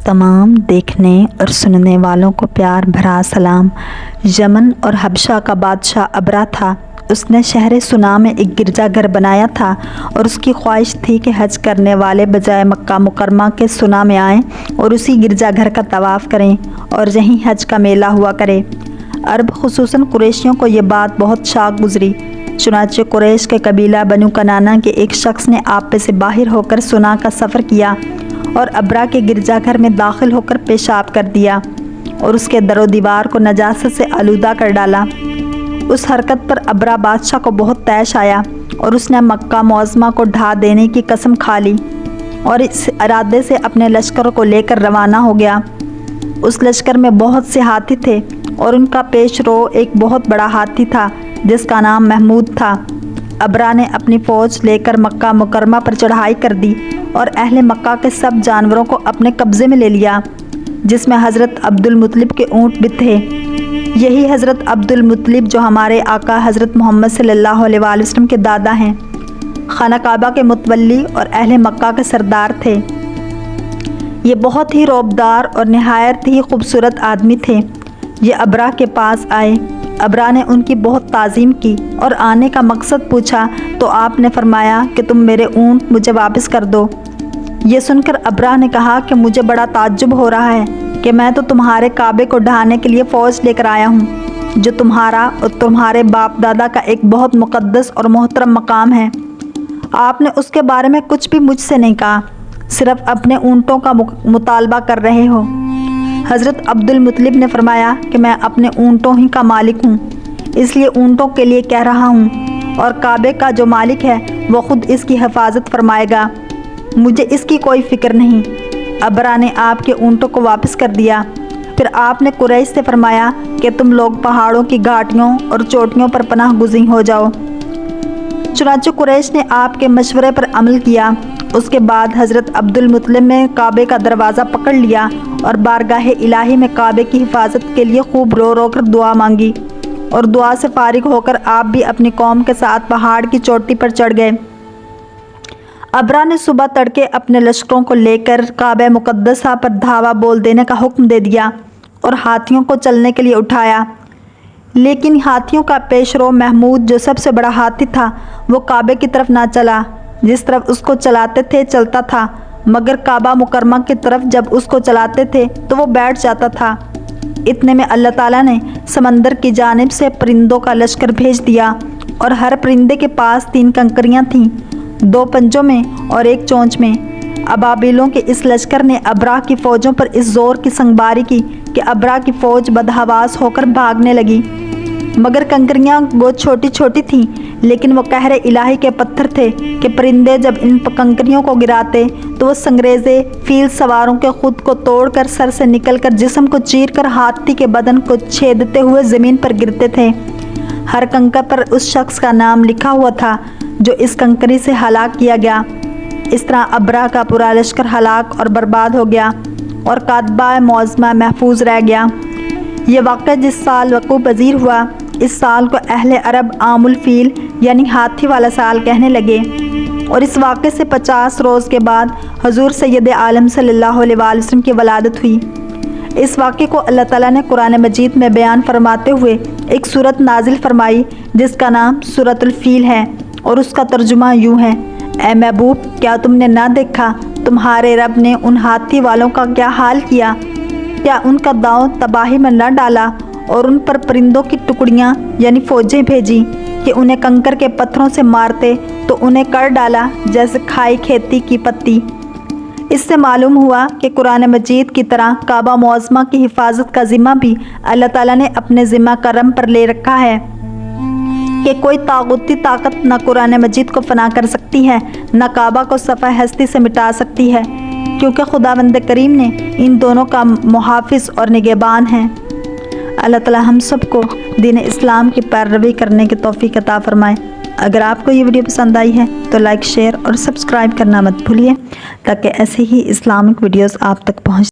तमाम देखने और सुनने वालों को प्यार भरा सलाम। यमन और हबशा का बादशाह अबरा था। उसने शहर सुना में एक गिरजाघर बनाया था और उसकी ख्वाहिश थी कि हज करने वाले बजाय मक्का मुकरमा के सुना में आएं और उसी गिरजाघर का तवाफ़ करें और यहीं हज का मेला हुआ करे। अरब खुसूसन कुरैशियों को ये बात बहुत शाक गुजरी। चुनांचे कुरैश के कबीला बनु कनाना के एक शख्स ने आपे से बाहर होकर सुना का सफ़र किया और अबरा के गिरजाघर में दाखिल होकर पेशाब कर दिया और उसके दरो दीवार को नजासत से आलूदा कर डाला। उस हरकत पर अबरा बादशाह को बहुत तैश आया और उसने मक्का मौज़मा को ढा देने की कसम खा ली और इस इरादे से अपने लश्कर को लेकर रवाना हो गया। उस लश्कर में बहुत से हाथी थे और उनका पेश रो एक बहुत बड़ा हाथी था जिसका नाम महमूद था। अबरा ने अपनी फ़ौज लेकर मक्का मुकरमा पर चढ़ाई कर दी और अहले मक्का के सब जानवरों को अपने कब्ज़े में ले लिया, जिसमें हज़रत अब्दुल मुत्तलिब के ऊँट भी थे। यही हज़रत अब्दुल मुत्तलिब जो हमारे आका हज़रत मोहम्मद सल्लल्लाहु अलैहि वसल्लम के दादा हैं, खाना काबा के मुतवल्ली और अहले मक्का के सरदार थे। ये बहुत ही रौबदार और नहायत ही खूबसूरत आदमी थे। ये अबरा के पास आए। अबरा ने उनकी बहुत ताज़ीम की और आने का मकसद पूछा तो आपने फरमाया कि तुम मेरे ऊँट मुझे वापस कर दो। ये सुनकर अबरा ने कहा कि मुझे बड़ा ताज्जुब हो रहा है कि मैं तो तुम्हारे काबे को ढहाने के लिए फ़ौज लेकर आया हूँ, जो तुम्हारा और तुम्हारे बाप दादा का एक बहुत मुक़द्दस और मोहतरम मकाम है। आपने उसके बारे में कुछ भी मुझसे नहीं कहा, सिर्फ़ अपने ऊँटों का मुतालबा कर रहे हो। हज़रत अब्दुल मुत्तलिब ने फरमाया कि मैं अपने ऊँटों ही का मालिक हूँ, इसलिए ऊँटों के लिए कह रहा हूँ और काबे का जो मालिक है वो ख़ुद इसकी हिफाजत फरमाएगा। मुझे इसकी कोई फ़िक्र नहीं। अबरा ने आपके ऊँटों को वापस कर दिया। फिर आपने कुरैश से फरमाया कि तुम लोग पहाड़ों की घाटियों और चोटियों पर पनाह गुज़ीर हो जाओ। चुनांचे कुरैश ने आपके मशवरे पर अमल किया। उसके बाद हज़रत अब्दुल मुत्तलिब ने काबे का दरवाज़ा पकड़ लिया और बारगाह इलाही में काबे की हिफाजत के लिए खूब रो रो कर दुआ मांगी और दुआ से फारिग होकर आप भी अपनी कौम के साथ पहाड़ की चोटी पर चढ़ गए। अबरा ने सुबह तड़के अपने लश्करों को लेकर काबे मुक़द्दसा पर धावा बोल देने का हुक्म दे दिया और हाथियों को चलने के लिए उठाया। लेकिन हाथियों का पेशरो महमूद जो सबसे बड़ा हाथी था वो काबे की तरफ ना चला। जिस तरफ उसको चलाते थे चलता था, मगर काबा मुकरमा की तरफ जब उसको चलाते थे तो वो बैठ जाता था। इतने में अल्लाह ताला ने समंदर की जानिब से परिंदों का लश्कर भेज दिया और हर परिंदे के पास 3 कंकरियाँ थीं, 2 पंजों में और 1 चोंच में। अबाबिलों के इस लश्कर ने अबरा की फ़ौजों पर इस ज़ोर की संगबारी की कि अबरा की फ़ौज बदहवास होकर भागने लगी। मगर कंकरियाँ बहुत छोटी छोटी थीं, लेकिन वो कहरे इलाही के पत्थर थे कि परिंदे जब इन कंकरियों को गिराते तो वो संगरेज़े फील सवारों के खुद को तोड़कर सर से निकलकर जिस्म को चीरकर हाथी के बदन को छेदते हुए ज़मीन पर गिरते थे। हर कंकर पर उस शख्स का नाम लिखा हुआ था जो इस कंकरी से हलाक किया गया। इस तरह अबरा का पूरा लश्कर हलाक और बर्बाद हो गया और कातबा मौज़मा महफूज रह गया। ये वाक़या जिस साल वक़ूअ पज़ीर हुआ, इस साल को अहले अरब आमुल फ़ील यानी हाथी वाला साल कहने लगे और इस वाक़े से 50 रोज़ के बाद हजूर सैयद आलम सल्लल्लाहु अलैहि वसल्लम की वलादत हुई। इस वाक़े को अल्लाह ताला ने कुरान मजीद में बयान फरमाते हुए एक सूरत नाजिल फरमाई जिसका नाम सूरतुल फ़ील है और उसका तर्जुमा यूँ है, ए महबूब, क्या तुमने ना देखा तुम्हारे रब ने उन हाथी वालों का क्या हाल किया? क्या उनका दांव तबाही में न डाला और उन पर परिंदों की टुकड़ियाँ यानी फ़ौजें भेजी कि उन्हें कंकर के पत्थरों से मारते तो उन्हें कर डाला जैसे खाई खेती की पत्ती। इससे मालूम हुआ कि कुरान मजीद की तरह काबा मौज़मा की हिफाजत का ज़िम्मा भी अल्लाह ताला ने अपने ज़िम्मा करम पर ले रखा है कि कोई तागुती ताकत न कुरान मजीद को फना कर सकती है, न काबा को सफ़ा हस्ती से मिटा सकती है, क्योंकि खुदावंद करीम ने इन दोनों का मुहाफ़िज़ और निगहबान है। अल्लाह ताला हम सबको दीन इस्लाम की पैरवी करने की तौफ़ीक़ अता फ़रमाए। अगर आपको ये वीडियो पसंद आई है तो लाइक, शेयर और सब्सक्राइब करना मत भूलिए ताकि ऐसे ही इस्लामिक वीडियोस आप तक पहुँच